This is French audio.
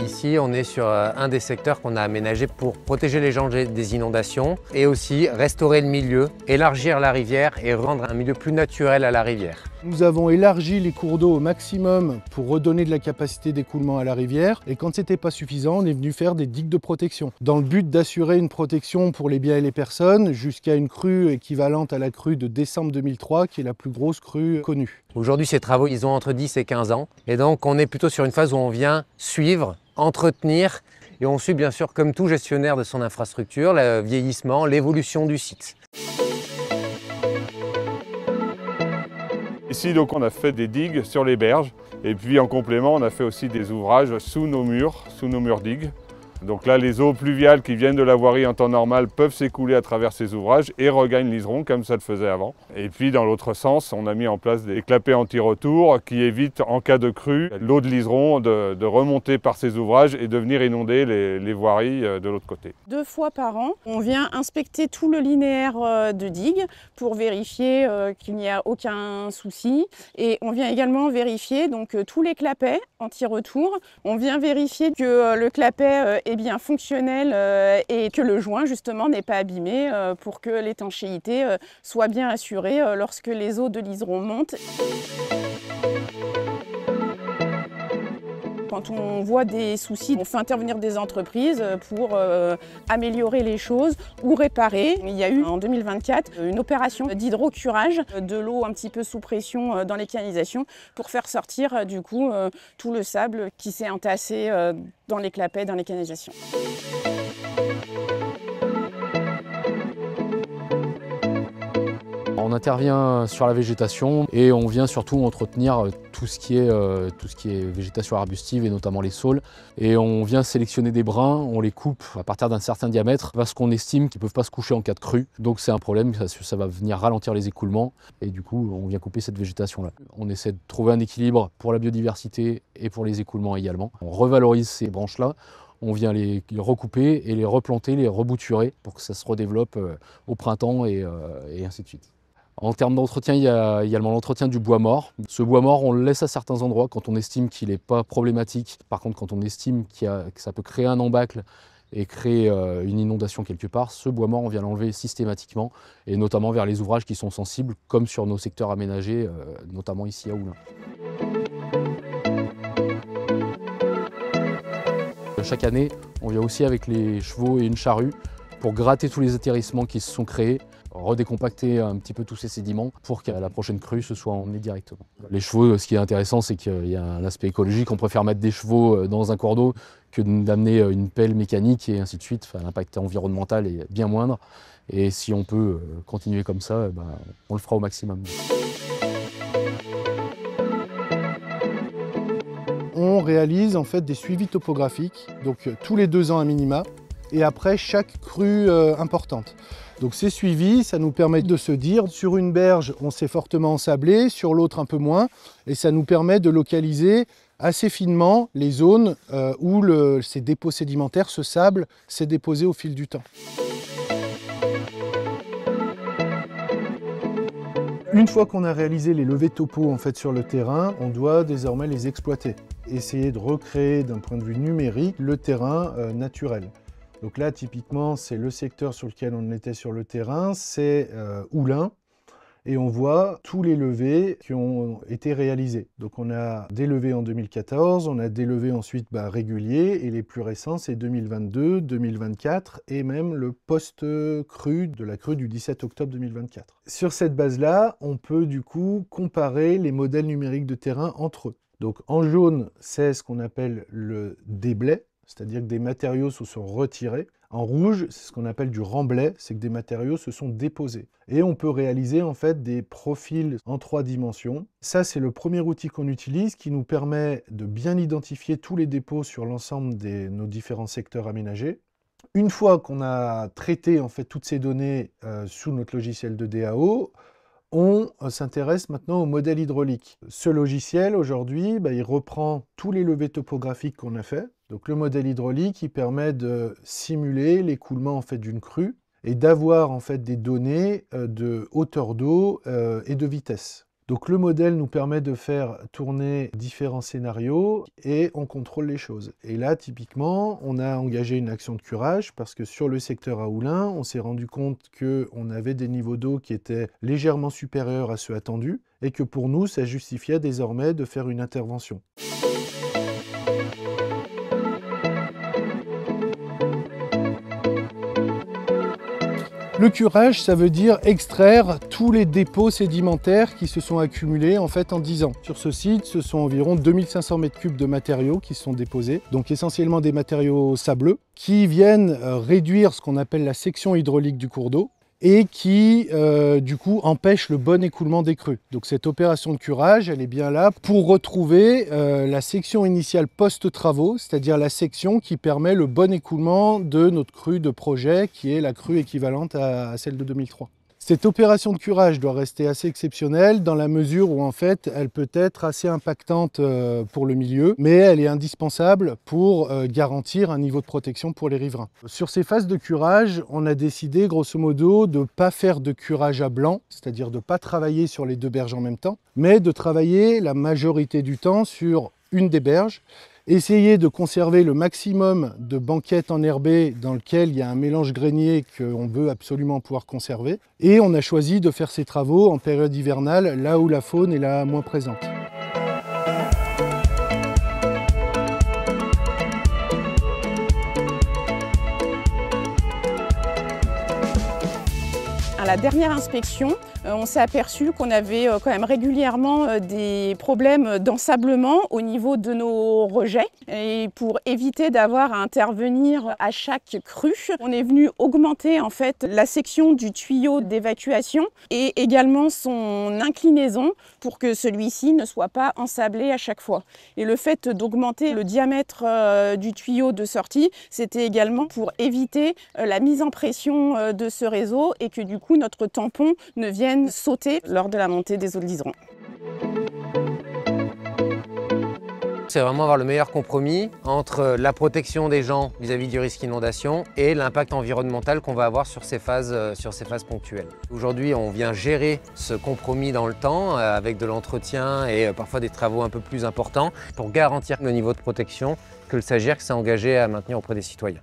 Ici, on est sur un des secteurs qu'on a aménagé pour protéger les gens des inondations et aussi restaurer le milieu, élargir la rivière et rendre un milieu plus naturel à la rivière. Nous avons élargi les cours d'eau au maximum pour redonner de la capacité d'écoulement à la rivière et quand c'était pas suffisant, on est venu faire des digues de protection dans le but d'assurer une protection pour les biens et les personnes jusqu'à une crue équivalente à la crue de décembre 2003 qui est la plus grosse crue connue. Aujourd'hui, ces travaux, ils ont entre 10 et 15 ans et donc on est plutôt sur une phase où on vient suivre, entretenir et on suit bien sûr comme tout gestionnaire de son infrastructure, le vieillissement, l'évolution du site. Ici, donc, on a fait des digues sur les berges et puis en complément, on a fait aussi des ouvrages sous nos murs digues. Donc là, les eaux pluviales qui viennent de la voirie en temps normal peuvent s'écouler à travers ces ouvrages et regagnent l'Iseron comme ça le faisait avant. Et puis dans l'autre sens, on a mis en place des clapets anti-retour qui évitent en cas de crue l'eau de l'Iseron de remonter par ces ouvrages et de venir inonder les voiries de l'autre côté. 2 fois par an, on vient inspecter tout le linéaire de digue pour vérifier qu'il n'y a aucun souci. Et on vient également vérifier donc, tous les clapets anti-retour. On vient vérifier que le clapet est bien fonctionnel et que le joint justement n'est pas abîmé pour que l'étanchéité soit bien assurée lorsque les eaux de l'Iseron montent. Quand on voit des soucis, on fait intervenir des entreprises pour améliorer les choses ou réparer. Il y a eu en 2024 une opération d'hydrocurage de l'eau un petit peu sous pression dans les canalisations pour faire sortir du coup tout le sable qui s'est entassé dans les clapets, dans les canalisations. On intervient sur la végétation et on vient surtout entretenir tout ce qui est végétation arbustive et notamment les saules. Et on vient sélectionner des brins, on les coupe à partir d'un certain diamètre parce qu'on estime qu'ils ne peuvent pas se coucher en cas de crue. Donc c'est un problème, ça va venir ralentir les écoulements et du coup on vient couper cette végétation-là. On essaie de trouver un équilibre pour la biodiversité et pour les écoulements également. On revalorise ces branches-là. On vient les recouper et les replanter, les rebouturer pour que ça se redéveloppe au printemps et ainsi de suite. En termes d'entretien, il y a également l'entretien du bois mort. Ce bois mort, on le laisse à certains endroits quand on estime qu'il n'est pas problématique. Par contre, quand on estime que ça peut créer un embâcle et créer une inondation quelque part, ce bois mort, on vient l'enlever systématiquement, et notamment vers les ouvrages qui sont sensibles, comme sur nos secteurs aménagés, notamment ici à Oulin. Chaque année, on vient aussi avec les chevaux et une charrue pour gratter tous les atterrissements qui se sont créés, redécompacter un petit peu tous ces sédiments pour qu'à la prochaine crue, ce soit emmené directement. Les chevaux, ce qui est intéressant, c'est qu'il y a un aspect écologique. On préfère mettre des chevaux dans un cours d'eau que d'amener une pelle mécanique et ainsi de suite. Enfin, l'impact environnemental est bien moindre. Et si on peut continuer comme ça, on le fera au maximum. On réalise en fait des suivis topographiques, donc tous les 2 ans à minima, et après chaque crue importante. Donc ces suivis, ça nous permet de se dire, sur une berge, on s'est fortement ensablé, sur l'autre un peu moins, et ça nous permet de localiser assez finement les zones où ces dépôts sédimentaires, ce sable, s'est déposé au fil du temps. Une fois qu'on a réalisé les levées topo en fait, sur le terrain, on doit désormais les exploiter. Essayer de recréer d'un point de vue numérique le terrain naturel. Donc là, typiquement, c'est le secteur sur lequel on était sur le terrain, c'est Oulin. Et on voit tous les levés qui ont été réalisés. Donc on a des levés en 2014, on a des levés ensuite réguliers, et les plus récents, c'est 2022, 2024, et même le post-crue de la crue du 17 octobre 2024. Sur cette base-là, on peut du coup comparer les modèles numériques de terrain entre eux. Donc en jaune, c'est ce qu'on appelle le déblai, c'est-à-dire que des matériaux se sont retirés. En rouge, c'est ce qu'on appelle du remblai, c'est que des matériaux se sont déposés. Et on peut réaliser en fait des profils en 3 dimensions. Ça, c'est le premier outil qu'on utilise qui nous permet de bien identifier tous les dépôts sur l'ensemble de nos différents secteurs aménagés. Une fois qu'on a traité en fait toutes ces données sous notre logiciel de DAO, on s'intéresse maintenant au modèle hydraulique. Ce logiciel, aujourd'hui, il reprend tous les levés topographiques qu'on a fait. Donc le modèle hydraulique, il permet de simuler l'écoulement en fait, d'une crue et d'avoir en fait, des données de hauteur d'eau et de vitesse. Donc le modèle nous permet de faire tourner différents scénarios et on contrôle les choses. Et là, typiquement, on a engagé une action de curage parce que sur le secteur Aoulin, on s'est rendu compte qu'on avait des niveaux d'eau qui étaient légèrement supérieurs à ceux attendus et que pour nous, ça justifiait désormais de faire une intervention. Le curage, ça veut dire extraire tous les dépôts sédimentaires qui se sont accumulés en fait en 10 ans. Sur ce site, ce sont environ 2500 m3 de matériaux qui sont déposés, donc essentiellement des matériaux sableux, qui viennent réduire ce qu'on appelle la section hydraulique du cours d'eau et qui, du coup, empêche le bon écoulement des crues. Donc cette opération de curage, elle est bien là pour retrouver la section initiale post-travaux, c'est-à-dire la section qui permet le bon écoulement de notre crue de projet, qui est la crue équivalente à celle de 2003. Cette opération de curage doit rester assez exceptionnelle dans la mesure où en fait elle peut être assez impactante pour le milieu, mais elle est indispensable pour garantir un niveau de protection pour les riverains. Sur ces phases de curage, on a décidé grosso modo de ne pas faire de curage à blanc, c'est-à-dire de ne pas travailler sur les deux berges en même temps, mais de travailler la majorité du temps sur une des berges, essayer de conserver le maximum de banquettes enherbées dans lequel il y a un mélange grainé qu'on veut absolument pouvoir conserver. Et on a choisi de faire ces travaux en période hivernale, là où la faune est la moins présente. À la dernière inspection, on s'est aperçu qu'on avait quand même régulièrement des problèmes d'ensablement au niveau de nos rejets. Et pour éviter d'avoir à intervenir à chaque crue, on est venu augmenter en fait la section du tuyau d'évacuation et également son inclinaison pour que celui-ci ne soit pas ensablé à chaque fois. Et le fait d'augmenter le diamètre du tuyau de sortie, c'était également pour éviter la mise en pression de ce réseau et que du coup notre tampon ne vienne sauter lors de la montée des eaux de l'Iseron. C'est vraiment avoir le meilleur compromis entre la protection des gens vis-à-vis du risque inondation et l'impact environnemental qu'on va avoir sur ces phases ponctuelles. Aujourd'hui, on vient gérer ce compromis dans le temps avec de l'entretien et parfois des travaux un peu plus importants pour garantir le niveau de protection que le SAGIRC s'est engagé à maintenir auprès des citoyens.